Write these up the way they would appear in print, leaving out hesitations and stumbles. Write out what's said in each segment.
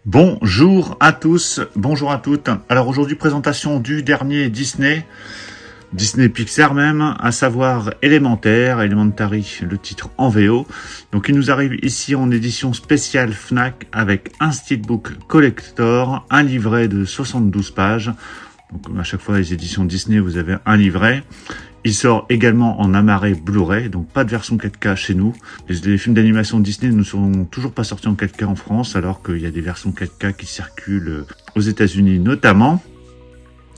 Bonjour à tous, bonjour à toutes. Alors aujourd'hui, présentation du dernier Disney Pixar même, à savoir Elementary, le titre en VO. Donc il nous arrive ici en édition spéciale Fnac avec un steelbook collector, un livret de 72 pages. Donc à chaque fois les éditions Disney, vous avez un livret. Il sort également en amarré Blu-ray, donc pas de version 4K chez nous. Les films d'animation Disney ne sont toujours pas sortis en 4K en France, alors qu'il y a des versions 4K qui circulent aux États-Unis notamment.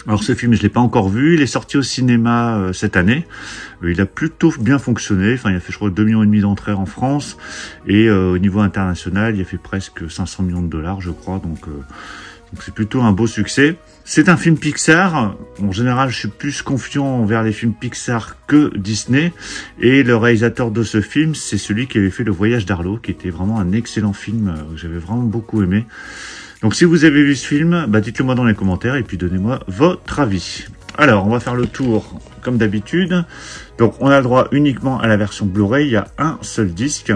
Alors ce film, je l'ai pas encore vu, il est sorti au cinéma cette année. Il a plutôt bien fonctionné, enfin il a fait je crois 2,5 millions d'entrées en France, et au niveau international, il a fait presque 500 millions de dollars je crois, donc c'est plutôt un beau succès. C'est un film Pixar. En général, je suis plus confiant envers les films Pixar que Disney. Et le réalisateur de ce film, c'est celui qui avait fait Le Voyage d'Arlo, qui était vraiment un excellent film que j'avais vraiment beaucoup aimé. Donc si vous avez vu ce film, dites-le moi dans les commentaires et puis donnez-moi votre avis. Alors, on va faire le tour comme d'habitude. Donc, on a le droit uniquement à la version Blu-ray. Il y a un seul disque.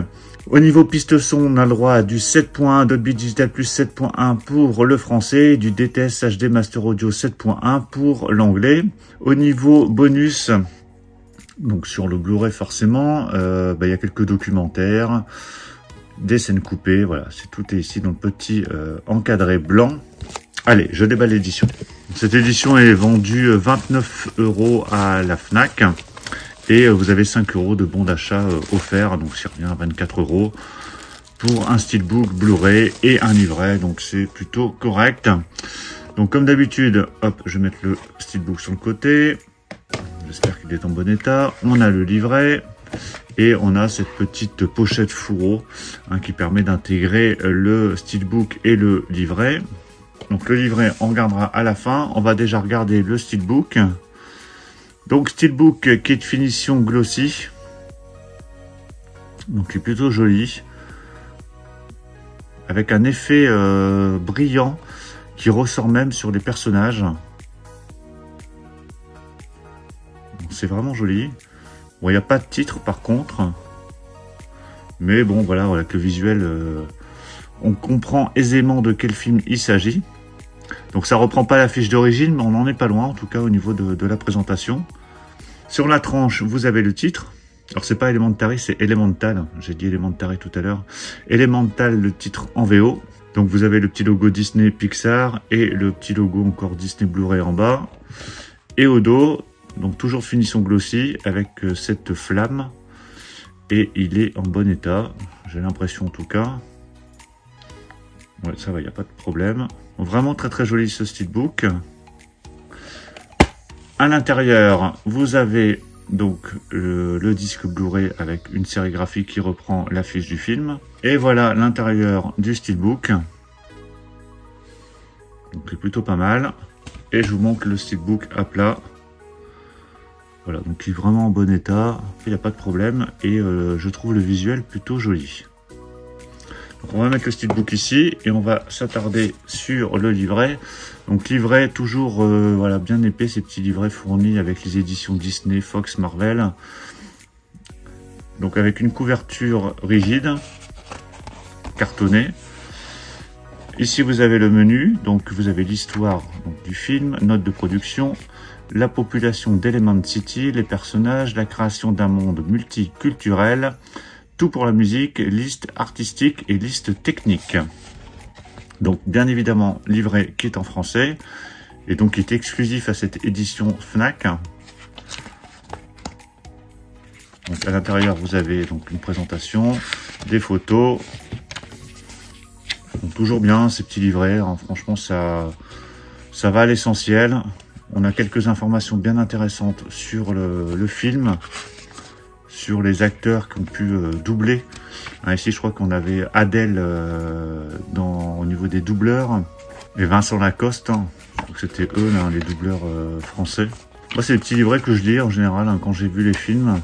Au niveau piste son, on a le droit à du 7.1 Dolby Digital plus 7.1 pour le français, du DTS HD Master Audio 7.1 pour l'anglais. Au niveau bonus, donc sur le Blu-ray forcément, il y a quelques documentaires, des scènes coupées, voilà, tout est ici dans le petit encadré blanc. Allez, je déballe l'édition. Cette édition est vendue 29 € à la Fnac. Et vous avez 5 € de bon d'achat offert, donc ça revient à 24 € pour un steelbook Blu-ray et un livret, donc c'est plutôt correct. Donc comme d'habitude, hop, je vais mettre le steelbook sur le côté. J'espère qu'il est en bon état. On a le livret et on a cette petite pochette fourreau qui permet d'intégrer le steelbook et le livret. Donc le livret, on regardera à la fin. On va déjà regarder le steelbook. Donc steelbook qui est de finition glossy, donc il est plutôt joli, avec un effet brillant qui ressort même sur les personnages. C'est vraiment joli. Bon, il n'y a pas de titre par contre, mais bon voilà, avec le visuel, on comprend aisément de quel film il s'agit. Donc ça reprend pas la fiche d'origine, mais on n'en est pas loin, en tout cas au niveau de la présentation. Sur la tranche, vous avez le titre. Alors c'est pas Elementary, c'est Elemental. J'ai dit Elementary tout à l'heure. Elemental, le titre en VO. Donc vous avez le petit logo Disney Pixar et le petit logo encore Disney Blu-ray en bas. Et au dos, donc toujours finition glossy avec cette flamme. Et il est en bon état, j'ai l'impression en tout cas. Ouais, ça va, il n'y a pas de problème. Vraiment très très joli ce steelbook. À l'intérieur, vous avez donc le disque Blu-ray avec une sérigraphie qui reprend l'affiche du film. Et voilà l'intérieur du steelbook. Donc c'est plutôt pas mal. Et je vous montre le steelbook à plat. Voilà, donc il est vraiment en bon état. Il n'y a pas de problème. Et je trouve le visuel plutôt joli. Donc on va mettre le steelbook ici et on va s'attarder sur le livret. Donc livret toujours voilà, bien épais, ces petits livrets fournis avec les éditions Disney, Fox, Marvel. Donc avec une couverture rigide, cartonnée. Ici vous avez le menu, donc vous avez l'histoire du film, note de production, la population d'Element City, les personnages, la création d'un monde multiculturel. Tout pour la musique, liste artistique et liste technique. Donc bien évidemment livret qui est en français et donc qui est exclusif à cette édition Fnac. Donc à l'intérieur vous avez donc une présentation, des photos. Donc, toujours bien ces petits livrets, hein. Franchement ça va à l'essentiel. On a quelques informations bien intéressantes sur le film, sur les acteurs qui ont pu doubler. Ici, je crois qu'on avait Adèle au niveau des doubleurs et Vincent Lacoste. Je crois que c'était eux, là, les doubleurs français. Moi, c'est les petits livrets que je lis en général quand j'ai vu les films.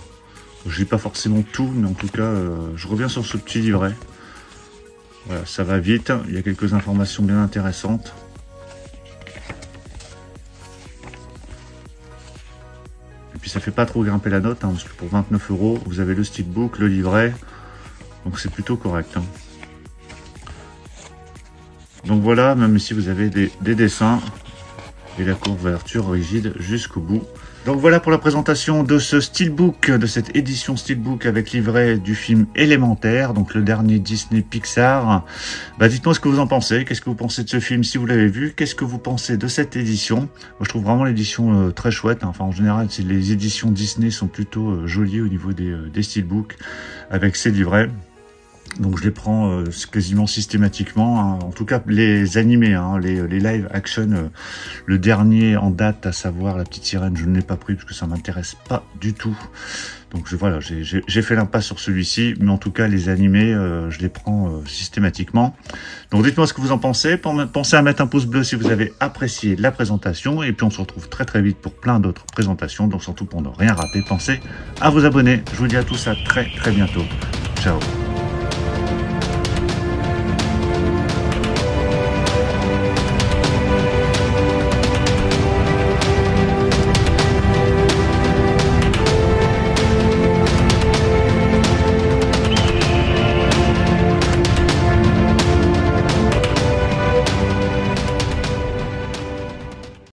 Je lis pas forcément tout, mais en tout cas, je reviens sur ce petit livret. Voilà, ça va vite. Il y a quelques informations bien intéressantes. Puis ça fait pas trop grimper la note, parce que pour 29 €, vous avez le steelbook, le livret, donc c'est plutôt correct. Donc voilà, même ici vous avez des dessins et la couverture rigide jusqu'au bout. Donc voilà pour la présentation de ce steelbook, de cette édition steelbook avec livret du film Élémentaire, donc le dernier Disney Pixar. Bah dites-moi ce que vous en pensez, qu'est-ce que vous pensez de ce film si vous l'avez vu, qu'est-ce que vous pensez de cette édition. Moi je trouve vraiment l'édition très chouette, hein. Enfin en général les éditions Disney sont plutôt jolies au niveau des steelbooks avec ces livrets. Donc je les prends quasiment systématiquement, hein. En tout cas les animés, hein, les live action, le dernier en date, à savoir La Petite Sirène, je ne l'ai pas pris parce que ça m'intéresse pas du tout. Donc voilà, j'ai fait l'impasse sur celui-ci, mais en tout cas les animés, je les prends systématiquement. Donc dites-moi ce que vous en pensez, pensez à mettre un pouce bleu si vous avez apprécié la présentation, et puis on se retrouve très très vite pour plein d'autres présentations, donc surtout pour ne rien rater, pensez à vous abonner. Je vous dis à tous à très très bientôt. Ciao.